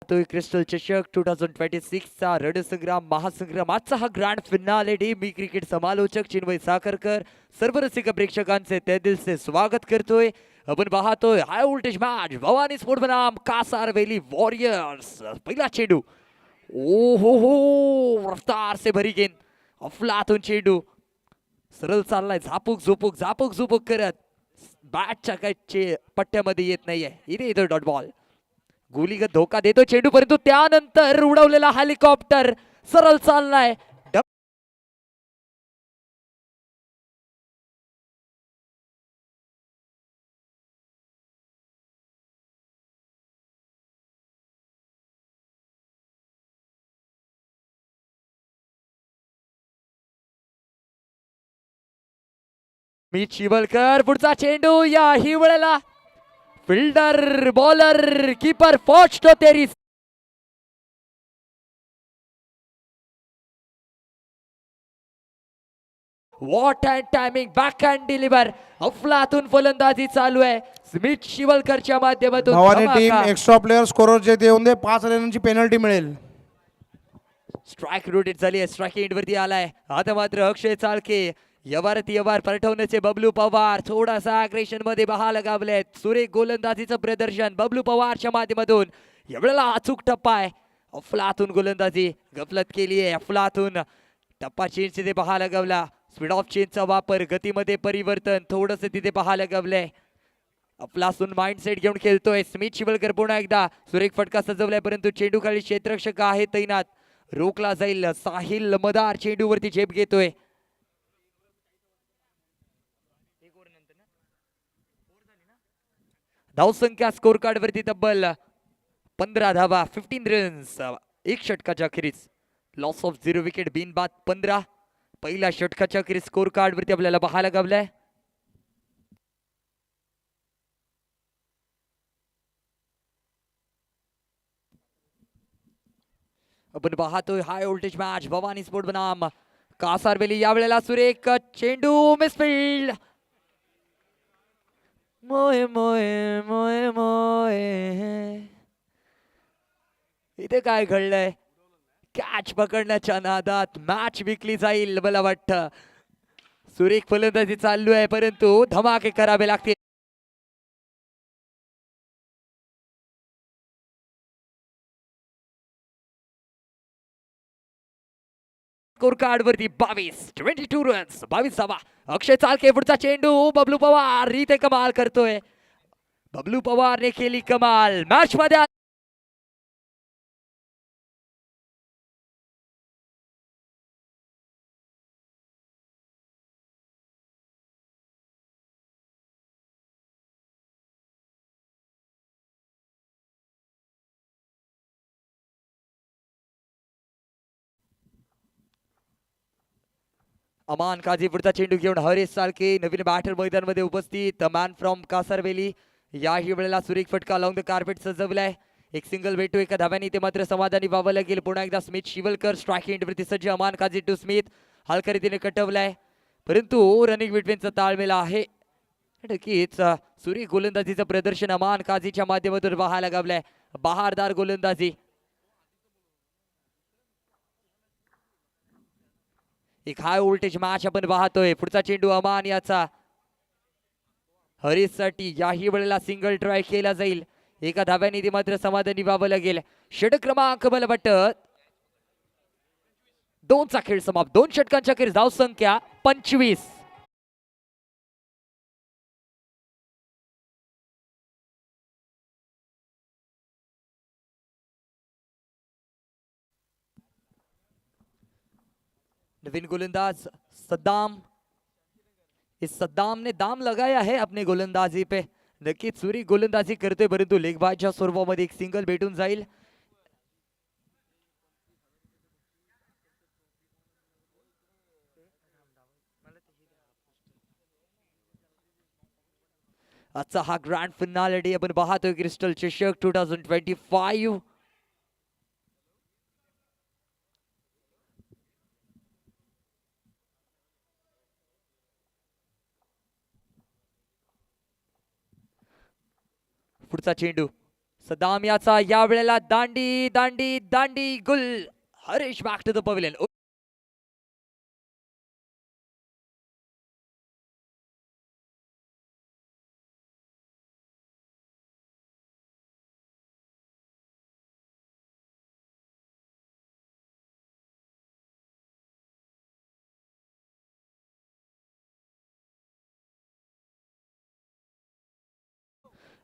बघतोय क्रिस्टल चषक 2026 चा रणसंग्राम महासंग्राम आजचा हा ग्रँड फिनाले डे. मी क्रिकेट समालोचक चिन्मय साखरकर सर्व रसिक प्रेक्षकांचे ते दिल से स्वागत करतोय. आपण पाहतोय high voltage match Bhavani sport बनाम कासारवेली वॉरियर्स. पहिला चेंडू ओ हो रफ्तार से भरी गेंद अफलातून चेंडू सरळ चाललाय झापूक झुपूक करत बॅटच्या काही पट्ट्यामध्ये येत नाहीये. इथे डॉट बॉल गोलीगत धोका देतो चेंडू परंतु त्यानंतर उडवलेला हेलिकॉप्टर सरळ चाललाय. मी चिवलकर पुढचा चेंडू याही वेळेला फिल्डर बॉलर कीपर फॉस्ट तेरीस what and timing back and deliver अफलातून फलंदाजी चालू आहे स्मिथ शिवलकरच्या माध्यमातून. Bhavani team extra player scorer जे देऊन दे 5 रनांची पेनल्टी मिळेल. स्ट्राइक रोटेट झाली आहे स्ट्राइक एंड वरती आलाय. आता मात्र अक्षय चालके यवार पलटवण्याचे बबलू पवार थोडासा अग्रेशन मध्ये बहा लगावलेत. सुरेख गोलंदाजीचं प्रदर्शन बबलू पवारच्या माध्यमातून एवढ्याला अचूक टप्पा आहे. अफलातून गोलंदाजी गफलत केली आहे. अफलातून टप्पा चेंज तिथे बहा लगावला. स्पीड ऑफ चेंजचा वापर गतीमध्ये परिवर्तन थोडस तिथे बहा लगावलंय. अफलातून माइंडसेट घेऊन खेळतोय स्मिथ शिवलकर. पुन्हा एकदा सुरेख फटका सजवलाय परंतु चेंडू खाली क्षेत्ररक्षक आहे तैनात. रोखला जाईल. साहिल मदार चेंडूवरती झेप घेतोय. धावसंख्या स्कोर कार्ड वरती तब्बल 15 धावा 15 रन्स. एक षटकाच्या अखेरीस लॉस ऑफ 0 विकेट बिनबाद 15. पहिल्या षटकाच्या अखेरीस स्कोर कार्ड वरती आपल्याला पाहायला गावलाय. आपण पाहतोय high voltage match Bhavani sport बनाम कासारवेली. यावेळेला सुरेख चेंडू मिसफील्ड. मोये मोये मोये मोये इथे काय घडलंय. कॅच पकडण्याच्या नादात मॅच विकली जाईल. मला वाटतं सुरेख फलंदाजी चालू आहे परंतु धमाके करावे लागतील. स्कोर कार्ड वरती 22 रन्स 22 धावा. अक्षय चालके पुढचा चेंडू बबलू पवार इथे कमाल करतोय. बबलू पवारने केली कमाल मॅच मध्ये. अमान काझी पुढचा चेंडू घेऊन हरीश सालके नवीन बॅटर मैदानामध्ये उपस्थित. Man from Kasarveli. याही वेळेला सुरेख फटका लावून द कार्पेट सजवलाय. एक सिंगल भेटू एका धाव्याने ते मात्र समाधानी व्हावं लागेल. पुन्हा एकदा स्मिथ शिवलकर स्ट्राइक एंडवरती सज्ज. अमान काझी टू स्मिथ हलक्या रीतीने कटवलाय परंतु रनिंग बिटवीनचा ताळमेळ आहे. नक्कीच सुरेख गोलंदाजीचं प्रदर्शन अमान काझीच्या माध्यमातून पाहायला गावलंय. बहारदार गोलंदाजी. एक हाय व्होल्टेज मॅच आपण पाहतोय. पुढचा चेंडू अमान याचा हरीश साठी. याही वेळेला सिंगल ट्राय केला जाईल. एका धाव्याने ते मात्र समाधानी व्हावं लागेल. षटक क्रमांक मला वाटतं 2चा खेळ समाप्त. 2 षटकांच्या अखेर धाव संख्या 25. नवीन गोलंदाज सद्दाम. इस सद्दाम ने दाम लगाया है अपने गोलंदाजी पे. नक्कीच सुरी गोलंदाजी करतोय परंतु लेगबाजच्या स्वरूपामध्ये एक सिंगल भेटून जाईल. आजचा हा ग्रँड फिनाले डे आपण पाहतोय क्रिस्टल चषक 2025. पुढचा चेंडू सदाम याचा या वेळेला दांडी दांडी दांडी गुल. Harish back to the pavilion.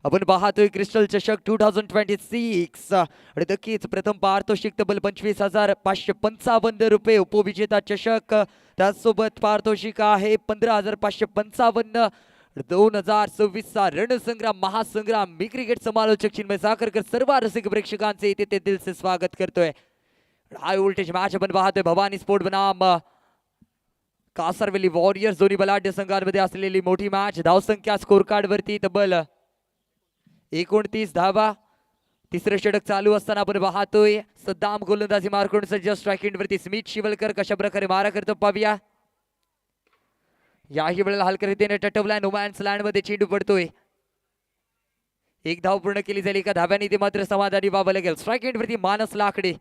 आपण पाहतोय क्रिस्टल चषक 2026 आणि नक्कीच प्रथम पारितोषिक तब्बल 25,555 रुपये. उपविजेता चषक, त्याचसोबत पारितोषिक आहे 15,555. 2026 चा रणसंग्राम महासंग्राम. मी क्रिकेट समालोचक चिन्मय साखरकर सर्व रसिक प्रेक्षकांचे इथे ते दिल से स्वागत करतोय. हाय व्होल्टेज मॅच आपण पाहतोय भवानी स्पोर्ट बनाम कासारवेली वॉरियर्स. दोन्ही बलाढ्य संघांमध्ये असलेली मोठी मॅच. धावसंख्या स्कोर कार्ड वरती तब्बल 29 धावा. तिसरं षटक चालू असताना आपण पाहतोय सद्दाम गोलंदाजी मार्कून सज्ज. स्ट्राईक वरती स्मिथ शिवलकर कशा प्रकारे मारा करतो पाहूया. याही वेळेला हलक्या रीतीने टटवलाय. नोमॅन्स लँड मध्ये चेंडू पडतोय. एक धाव पूर्ण केली जाईल एका धाव्याने. ते मात्र समाधानी व्हावं लागेल. स्ट्राईक वरती मानस लाकडे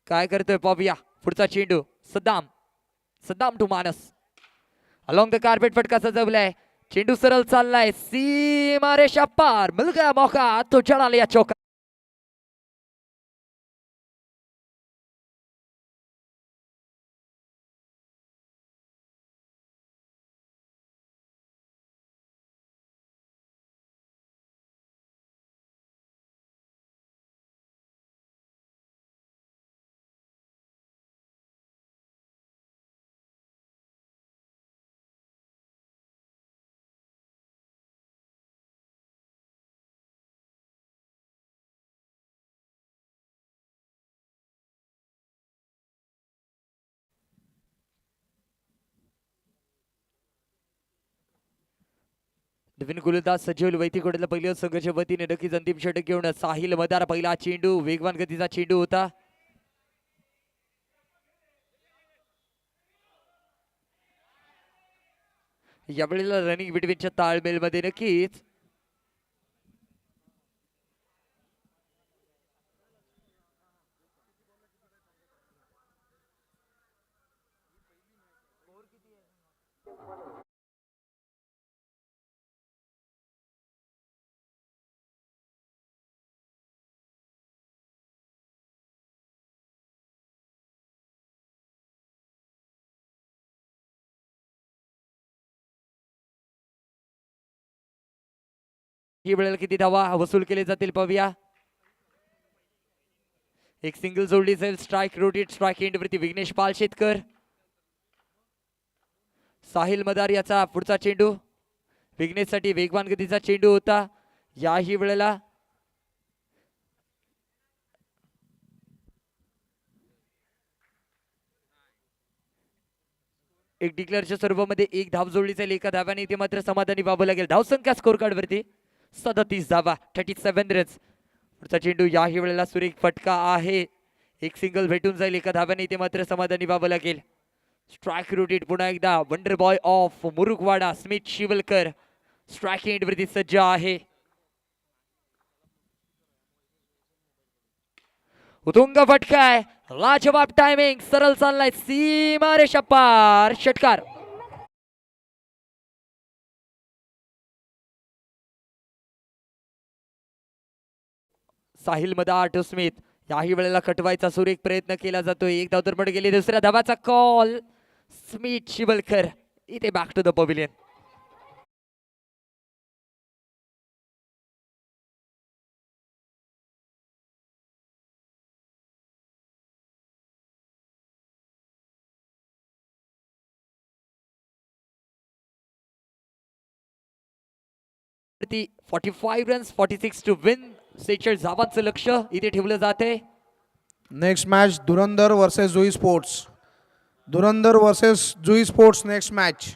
काय करतोय पाहूया. पुढचा चेंडू सद्दाम. सद्दाम टू मानस. अलॉंग द कार्पेट फटका सजवलाय. चेंडू सरळ चाललाय. सीमा रेषा पार. मिल गया मौका तो चढ़ा लिया चौका. नवीन गोलंदाज सजीव वैतीकोड्याला पहिल्या संघाच्या वतीने नक्कीच अंतिम षटक घेऊन साहिल मदार. पहिला चेंडू वेगवान गतीचा चेंडू होता. यावेळेला रनिंग बिटवीनच्या ताळमेलमध्ये नक्कीच ही वेळेला किती धावा वसूल केले जातील पाहूया. एक सिंगल जोडली जाईल. Strike rotate. स्ट्राईक एंड वरती विघ्नेश पालशेतकर. साहिल मदार याचा पुढचा चेंडू विघ्नेश साठी वेगवान गतीचा चेंडू होता. याही वेळेला एक डिक्लेअरच्या स्वरूपामध्ये एक धाव जोडली जाईल एका धाव्याने. ते मात्र समाधानी व्हावं लागेल. धावसंख्या स्कोर कार्ड वरती 37 धावा. 37 रन्स. पुढचा चेंडू याही वेळेला सुरेख फटका आहे. एक सिंगल भेटून जाईल एका धाव्याने. ते मात्र समाधानी व्हावं लागेल. स्ट्राईक रोटेट पुन्हा एकदा. Wonder boy of Murugwada Smith Shivalkar strike end वरती सज्ज आहे. उतुंग फटकाय. लाजवाब टायमिंग. सरळ चाललाय. सीमा रेषा पार. षटकार. साहिल मदार टू स्मिथ. याही वेळेला कटवायचा सुरेख प्रयत्न केला जातोय. एक धाव तर पड गेली. दुसऱ्या धावाचा कॉल. स्मिथ शिवलकर इथे बॅक टू द पवेलियन. ती 45 रन्स 46 टू विन. 46 धावांचं लक्ष इथे ठेवलं जाते. नेक्स्ट मॅच धुरंधर वर्सेस जुई स्पोर्ट्स. धुरंधर वर्सेस जुई स्पोर्ट्स नेक्स्ट मॅच.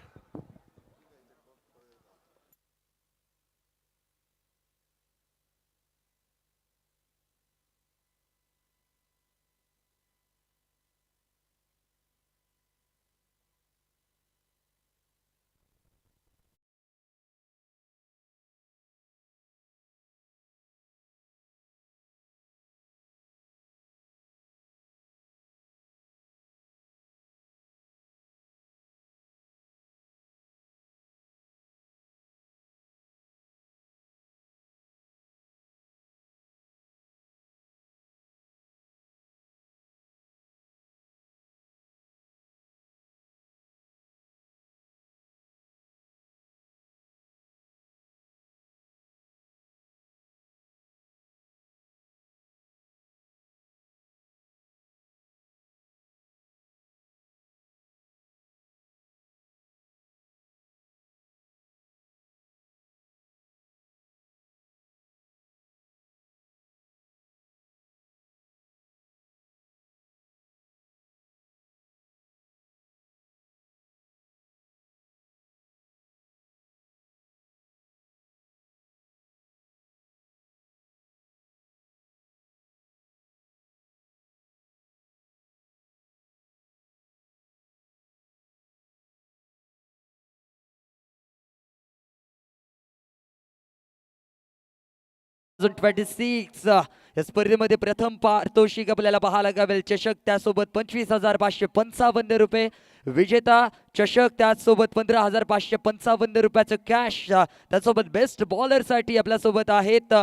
2026 या स्पर्धेमध्ये प्रथम पारितोषिक आपल्याला पाहायला लागेल. चषक त्यासोबत 25,555 रुपये. विजेता चषक त्यासोबत 15,555 रुपयाचं कॅश. त्यासोबत बेस्ट बॉलर साठी आपल्यासोबत आहेत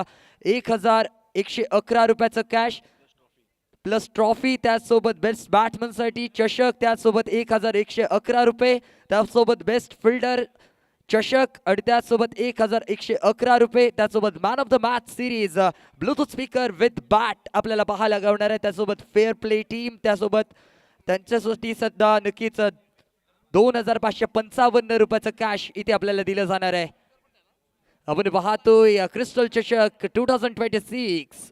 1,111 रुपयाचं कॅश प्लस ट्रॉफी. त्यासोबत बेस्ट बॅट्समन साठी चषक त्यासोबत 1,111 रुपये. त्यासोबत बेस्ट फिल्डर चषक आणि त्यासोबत 1,111 रुपये. त्यासोबत man of the match series Bluetooth speaker with bat आपल्याला पाहायला गावणार आहे. त्यासोबत फेअर प्ले टीम. त्यासोबत त्यांच्यासाठी सध्या नक्कीच 2,555 रुपयाचं कॅश इथे आपल्याला दिलं जाणार आहे. आपण पाहतोय क्रिस्टल चषक 2026.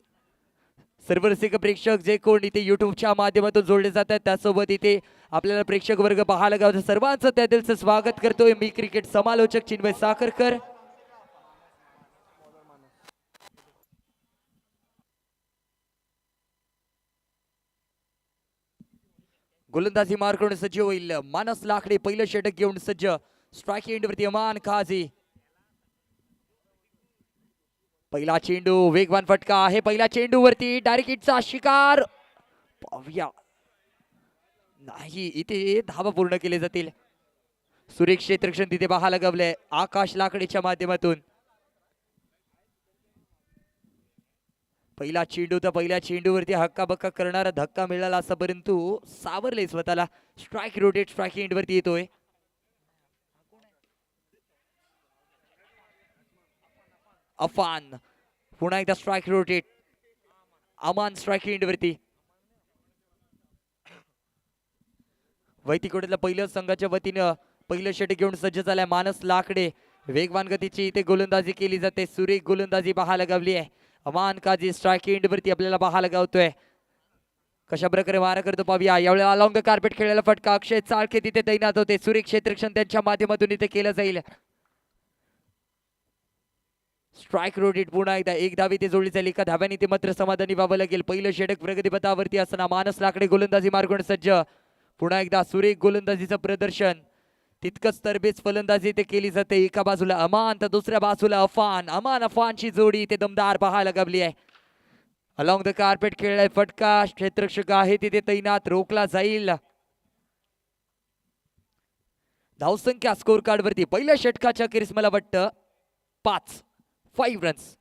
सर्व रसिक प्रेक्षक जे कोण इथे युट्यूबच्या माध्यमातून जोडले जातात त्यासोबत इथे आपल्याला प्रेक्षक वर्ग पाहायला गावतं सर्वांचं त्या दिलचं स्वागत करतोय. मी क्रिकेट समालोचक चिन्मय साखरकर. गोलंदाजी मार करून सज्ज होईल मानस लाकडे. पहिलं षटक घेऊन सज्ज. स्ट्राईक एंडवरती अमान काझी. पहिला चेंडू वेगवान फटका आहे. पहिल्या चेंडूवरती डायरेक्ट हिटचा शिकार. पाहूया नाही इथे धावा पूर्ण केले जातील. सुरेख क्षेत्ररक्षण तिथे पाहायला गवलंय आकाश लाकडेच्या माध्यमातून. पहिला चेंडू तर पहिल्या चेंडूवरती हक्काबक्का करणारा धक्का मिळाला असं परंतु सावरले स्वतःला. स्ट्राईक रोटेट स्ट्राईक एंड वरती येतोय. अफान पुन्हा एकदा स्ट्राईक रोटेट. अमान स्ट्राईक एंड वरती. वैतिकोड्यातल्या पहिल्या संघाच्या वतीनं पहिलं षटक घेऊन सज्ज झालाय मानस लाकडे. वेगवान गतीची इथे गोलंदाजी केली जाते. सुरेख गोलंदाजी पाहायला गावली आहे. अमान काझी स्ट्राईक एंड वरती आपल्याला पाहायला गावतोय. कशा प्रकारे मारा करतो पाहूया. यावेळेला अलॉंग द कार्पेट खेळलेला फटका. अक्षय चाळके तिथे तैनात होते. सुरेख क्षेत्ररक्षण त्यांच्या माध्यमातून इथे केलं जाईल. स्ट्राईक रोटेट पुन्हा एकदा एक धाव इथे जोडली जाईल. एका धाव्याने ते मात्र समाधानी व्हावं लागेल. पहिलं षटक प्रगतीपथावरती असताना मानस लाकडे गोलंदाजी मार्गून सज्ज. पुन्हा एकदा सुरेख गोलंदाजीचं प्रदर्शन. तितकंच तरबेज फलंदाजी ते केली जाते. एका बाजूला अमान तर दुसऱ्या बाजूला अफान. अमान अफानची जोडी इथे दमदार पाहायला गावली आहे. अलॉंग द कार्पेट खेळलाय फटका. क्षेत्ररक्षक आहे तिथे तैनात. रोखला जाईल. धावसंख्या स्कोर कार्ड वरती पहिल्या षटकाच्या अखेरीस मला वाटतं 5 रन्स.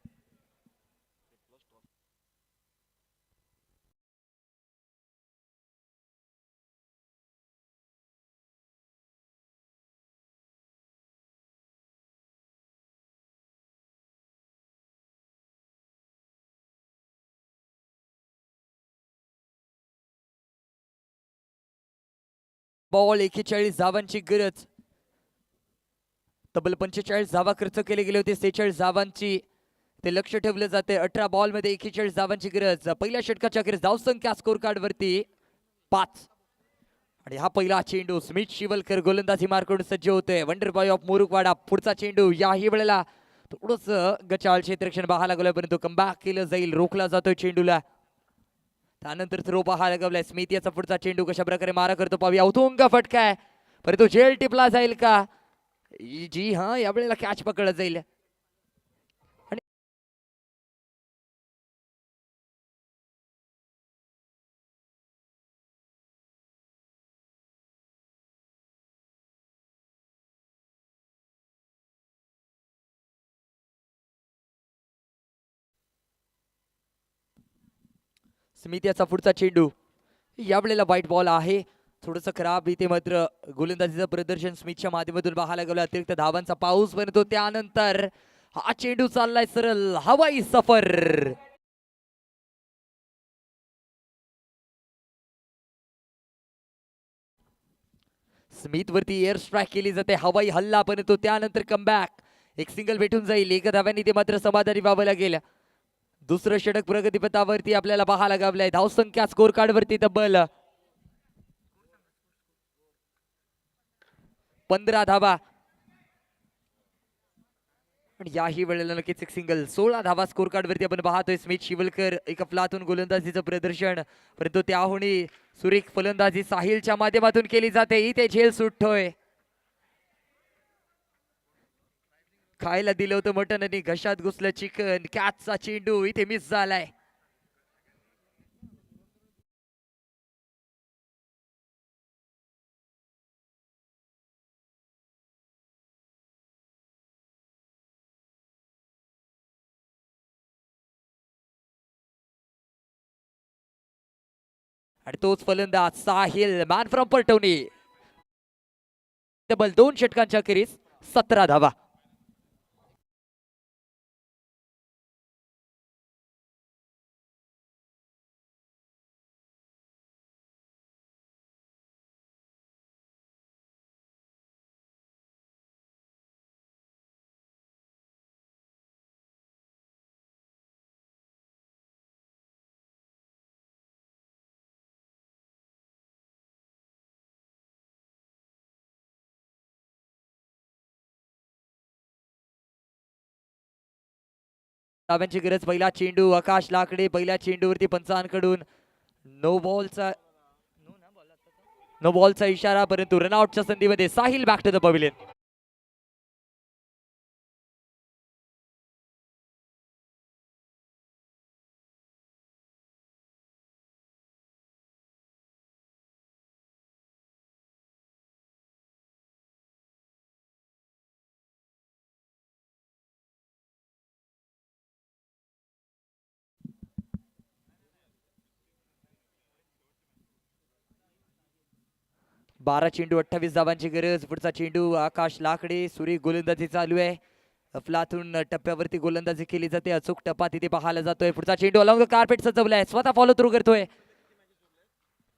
बॉल 41 धावांची गरज. तब्बल 45 धावा खर्च केले गेले होते. 46 धावांची ते लक्ष ठेवलं जाते. 18 बॉल मध्ये 41 धावांची गरज. पहिल्या षटकाच्या अखेर धावसंख्या स्कोर कार्ड वरती 5. आणि हा पहिला चेंडू स्मिथ शिवलकर गोलंदाजी मार करून सज्ज होतोय. Wonder boy of Murukwada. पुढचा चेंडू याही वेळेला थोडस गचाळ क्षेत्ररक्षण पाहायला लागलं परंतु कमबॅक केलं जाईल. रोखला जातोय चेंडूला. त्यानंतर थ्रो पाहायला लागलाय. स्मिथ याचा पुढचा चेंडू कशा प्रकारे मारा करतो पाहूया. उतुंग फटका आहे परंतु झेल टिपला जाईल का? जी हा यावेळेला कॅच पकडला जाईल. स्मिथ याचा पुढचा चेंडू यावेळेला व्हाईट बॉल आहे. थोडंसं खराब इथे मात्र गोलंदाजीचं प्रदर्शन स्मिथच्या माध्यमातून पाहायला गेलं. अतिरिक्त धावांचा पाऊस बनतो. त्यानंतर हा चेंडू चाललाय सरळ हवाई सफर. स्मिथ वरती एअर स्ट्राईक केली जाते. हवाई हल्ला बनतो. त्यानंतर कमबॅक. एक सिंगल भेटून जाईल. एका धाव्याने ते मात्र समाधानी व्हावं लागेल. दुसरं षटक प्रगतीपथावरती आपल्याला पाहायला गावलंय. धावसंख्या स्कोर कार्ड वरती तब्बल 15 धावा. आणि याही वेळेला नक्कीच एक सिंगल. 16 धावा स्कोर कार्ड वरती आपण पाहतोय. स्मिथ शिवलकर एका फ्लातून गोलंदाजीचं प्रदर्शन परंतु त्याहूनही सुरेख फलंदाजी साहिलच्या माध्यमातून केली जाते. इथे झेल सुटतोय. खायला दिलं होतं मटन आणि घशात घुसलं चिकन. कॅचचा चेंडू इथे मिस झालाय. आणि तोच फलंदाज साहिल मॅन फ्रॉम परटवणी. डबल 2 षटकांच्या अखेरीस 17 धावा. धाव्यांची गरज. पहिला चेंडू आकाश लाकडे. पहिल्या चेंडूवरती पंचांकडून नो बॉलचा इशारा, परंतु रनआउटच्या संधीमध्ये Sahil back to the pavilion. बारा चेंडू 28 धावांची गरज. पुढचा चेंडू आकाश लाकडे. सुरेख गोलंदाजी चालू आहे. अफलातून टप्प्यावरती गोलंदाजी केली जाते. अचूक टप्पा तिथे पाहायला जातोय. पुढचा चेंडू अलॉंग द कार्पेट सजवलाय. स्वतः फॉलो थ्रू करतोय,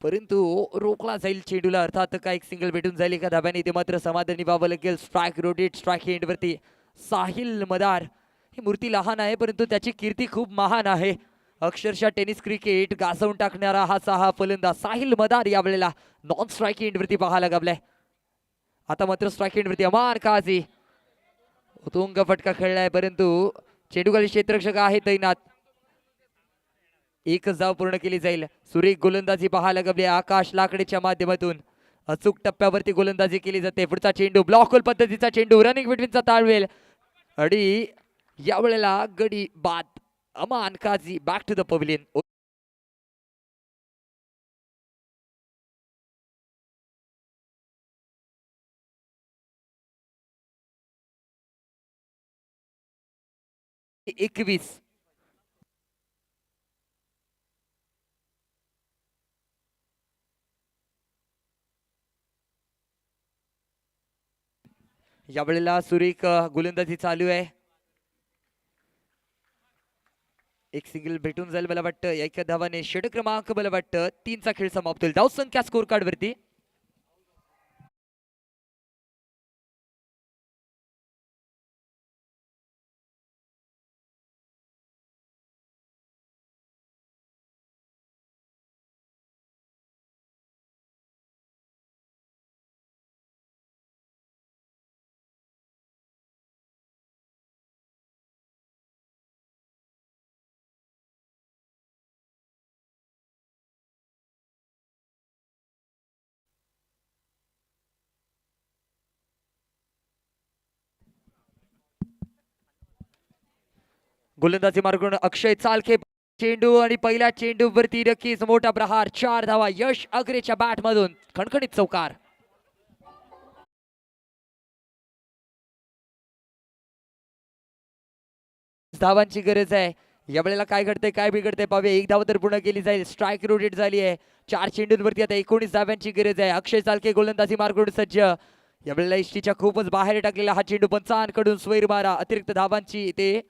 परंतु रोखला जाईल चेंडूला. अर्थात काय एक सिंगल भेटून जाईल एका धाब्याने. ते मात्र समाधानी व्हावं लागेल. Strike rotate. स्ट्राईक एंड वरती साहिल मदार. ही मूर्ती लहान आहे परंतु त्याची कीर्ती खूप महान आहे. अक्षरशः टेनिस क्रिकेट गाजवून टाकणारा हा सहा फलंदाज साहिल मदार यावेळेला नॉन स्ट्राईक एंड वरती पाहायला गावलाय. आता मात्र स्ट्राईक एंड वरती अमान काझी. उत्तुंग फटका खेळलाय परंतु चेंडूखाली क्षेत्ररक्षक आहे तैनात. एकच धाव पूर्ण केली जाईल. सुरेख गोलंदाजी पाहायला गवली आकाश लाकडेच्या माध्यमातून. अचूक टप्प्यावरती गोलंदाजी केली जाते. पुढचा चेंडू ब्लॉक होल पद्धतीचा चेंडू. रनिंग बिटवीनचा ताळवेल आणि यावेळेला गडी बाद. Aman Kazi back to the pavilion. एकवीस. यावेळेला सुरेख गोलंदाजी चालू आहे. एक सिंगल भेटून जाईल मला वाटतं. एका धावाने षटक क्रमांक मला वाटतं 3चा खेळ समाप्त होईल. धाव संख्या स्कोर कार्ड वरती. गोलंदाजी मार्गून अक्षय चालके. चेंडू आणि पहिल्या चेंडू वरती नक्कीच मोठा प्रहार. 4 धावा. यश अग्रेच्या बॅट मधून खणखणीत चौकार. धावांची गरज आहे. यावेळेला काय घडतंय काय बिघडतंय पाहूया. एक धाव तर पूर्ण केली जाईल. स्ट्राईक रोटेट झाली आहे. 4 चेंडूंवरती आता 19 धाव्यांची गरज आहे. अक्षय चालके गोलंदाजी मार्गून सज्ज. यावेळेला इष्टीच्या खूपच बाहेर टाकलेला हा चेंडू पंचांकडून स्वैर मारा. अतिरिक्त धावांची ते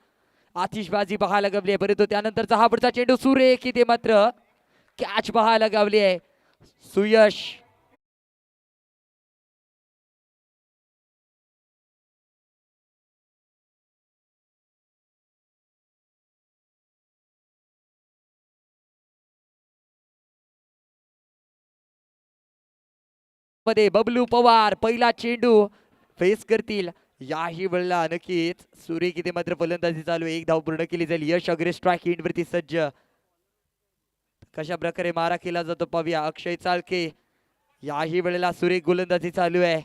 आतिषबाजी पाहायला गावली आहे. परंतु त्यानंतरचा हा पुढचा चेंडू सुरेख इथे मात्र कॅच पाहायला गावली आहे. सुयश मध्ये बबलू पवार पहिला चेंडू फेस करतील. याही वेळेला नक्कीच सुरेख इथे मात्र फलंदाजी चालू आहे. एक धाव पूर्ण केली जाईल. यश अग्रे स्ट्राईक एंड वरती सज्ज. कशा प्रकारे मारा केला जातो पाहूया. अक्षय चालके. याही वेळेला सुरेख गोलंदाजी चालू आहे.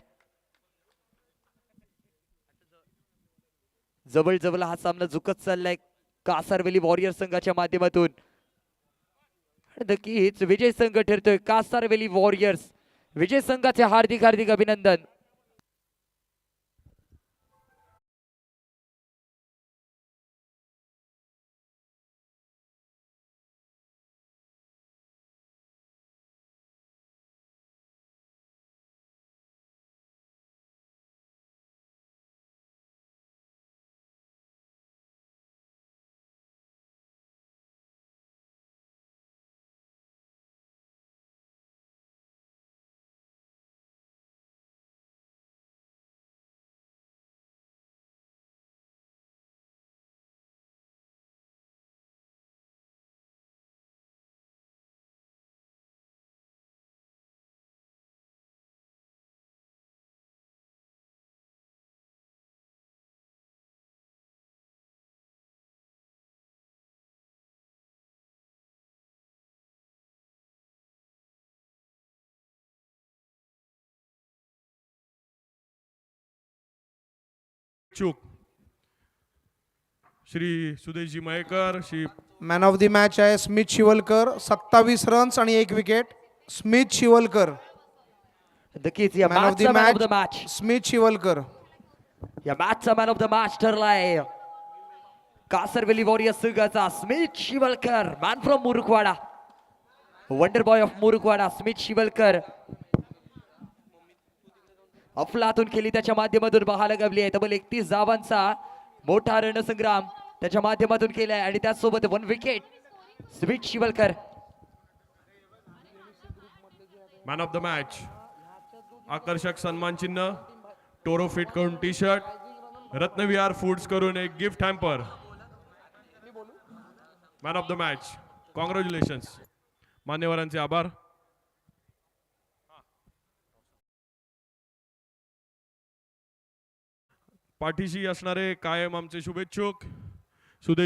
जवळ जवळ हा सामना झुकत चाललाय कासारवेली वॉरियर संघाच्या माध्यमातून. नक्कीच विजय संघ ठरतोय कासारवेली वॉरियर्स. विजय संघाचे हार्दिक हार्दिक अभिनंदन. चूक Shri Sudeshji Mayekar, Shri man of the match आहे स्मित शिवलकर, 27 रन्स आणि 1 विकेट. स्मित शिवलकर नक्कीच या मॅन ऑफ द मॅचचा man of the match match. Smit Shivalkar. या मॅचचा मॅन ऑफ द मॅच ठरलाय कासरवेली वॉरियर्स संघाचा Smit Shivalkar, man from Murukwada, wonder boy of Murukwada Smit Shivalkar. अफलातून केली त्याच्या माध्यमातून पाहायला गवली आहे. तब्बल 31 धावांचा मोठा रणसंग्राम त्याच्या माध्यमातून केलाय आणि त्याचसोबत 1 wicket. Smit Shivalkar man of the match. आकर्षक सन्मान चिन्ह, टोरो फिट करून टी शर्ट, रत्नविहार फूड्स करून एक gift hamper. Man of the match. Congratulations. मान्यवरांचे आभार. पाठीशी असणारे कायम आमचे शुभेच्छुक